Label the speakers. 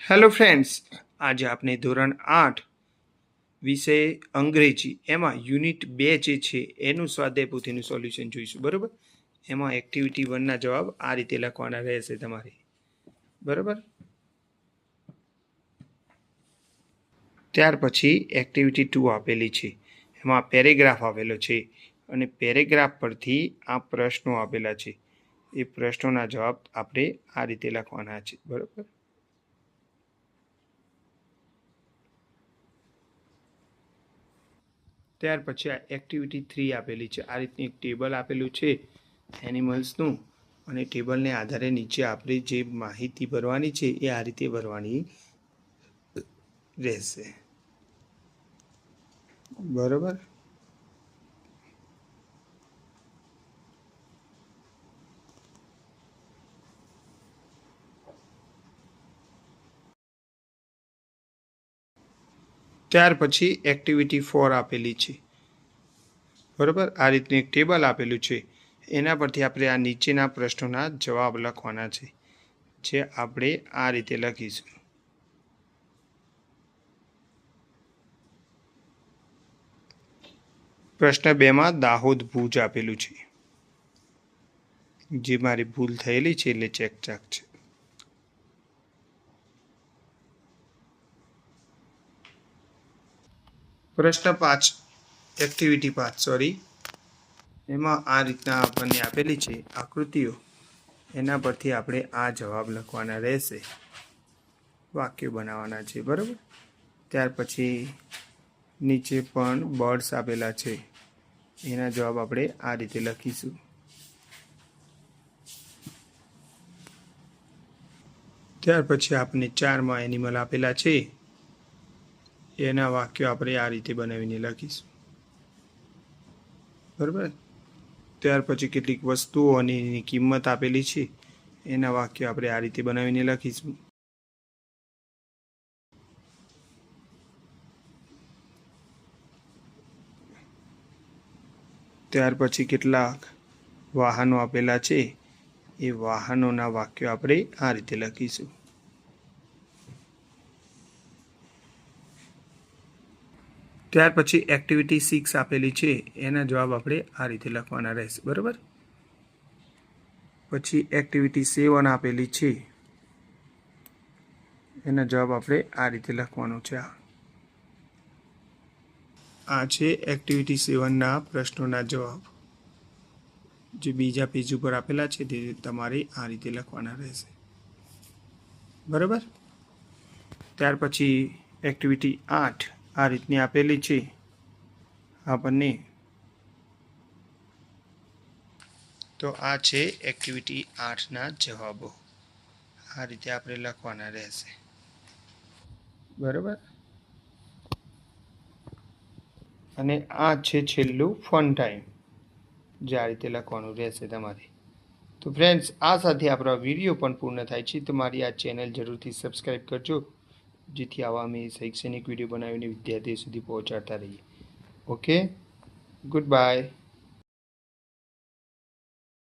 Speaker 1: Hello friends, આજે આપણે ધોરણ 8 વિષય અંગ્રેજી એમાં યુનિટ 2 જે છે એનું સ્વાધ્યાય પોથીનું સોલ્યુશન જોઈશું. બરાબર, એમાં એક્ટિવિટી 1ના જવાબ આ રીતે લખવાના રહેશે તમારે. બરાબર, ત્યાર પછી એક્ટિવિટી 2 આપેલી છે, એમાં પેરેગ્રાફ આપેલો છે અને પેરેગ્રાફ પરથી આ પ્રશ્નો આપેલા છે. એ પ્રશ્નોના જવાબ આપણે આ રીતે લખવાના છે. બરાબર, ત્યાર પછી આ એક્ટિવિટી 3 આપેલી છે. આ રીતની એક ટેબલ આપેલું છે એનિમલ્સનું, અને ટેબલને આધારે નીચે આપણે જે માહિતી ભરવાની છે એ આ રીતે ભરવાની રહેશે. બરોબર, ત્યાર પછી એક્ટિવિટી 4 આપેલી છે. બરાબર, આ રીતનું એક ટેબલ આપેલું છે, એના પરથી આપણે આ નીચેના પ્રશ્નોના જવાબ લખવાના છે, જે આપણે આ રીતે લખીશું. પ્રશ્ન 2માં દાહોદ ભુજ આપેલું છે, જે મારી ભૂલ થયેલી છે એટલે ચેક છે. પ્રશ્ન 5 એક્ટિવિટી 5 એમાં આ રીતના આપણને આપેલી છે આકૃતિઓ, એના પરથી આપણે આ જવાબ લખવાના રહેશે, વાક્યો બનાવવાના છે. બરાબર, ત્યાર પછી નીચે પણ બર્ડ્સ આપેલા છે, એના જવાબ આપણે આ રીતે લખીશું. ત્યાર પછી આપણે 4માં એનિમલ આપેલા છે, એના વાક્યો આપણે આ રીતે બનાવીને લખીશું. બરાબર, ત્યાર પછી કેટલીક વસ્તુઓ અને એની કિંમત આપેલી છે, એના વાક્યો આપણે આ રીતે બનાવીને લખીશું. ત્યાર પછી કેટલાક વાહનો આપેલા છે, એ વાહનોના વાક્યો આપણે આ રીતે લખીશું. ત્યાર પછી એક્ટિવિટી 6 આપેલી છે, એના જવાબ આપણે આ રીતે લખવાના રહેશે. બરાબર, પછી એક્ટિવિટી 7 આપેલી છે, એના જવાબ આપણે આ રીતે લખવાનો છે. આ છે એક્ટિવિટી 7ના પ્રશ્નોના જવાબ, જે બીજા પેજ ઉપર આપેલા છે તે તમારે આ રીતે લખવાના રહેશે. બરાબર, ત્યાર પછી એક્ટિવિટી 8 આ રીતની આપેલી છે આપણને. તો આ છે એક્ટિવિટી 8ના જવાબો, આ રીતે આપણે લખવાના રહેશે. બરાબર, અને આ છે છેલ્લું ફન ટાઈમ, જે આ રીતે લખવાનું રહેશે તમારે. તો ફ્રેન્ડ્સ, આ સાથે આપણો વિડીયો પણ પૂર્ણ થાય છે. તો મારી આ ચેનલ જરૂરથી સબસ્ક્રાઈબ કરજો, જેથી આવા અમે શૈક્ષણિક વિડીયો બનાવીને વિદ્યાર્થીઓ સુધી પહોંચાડતા રહીએ. Okay, good bye.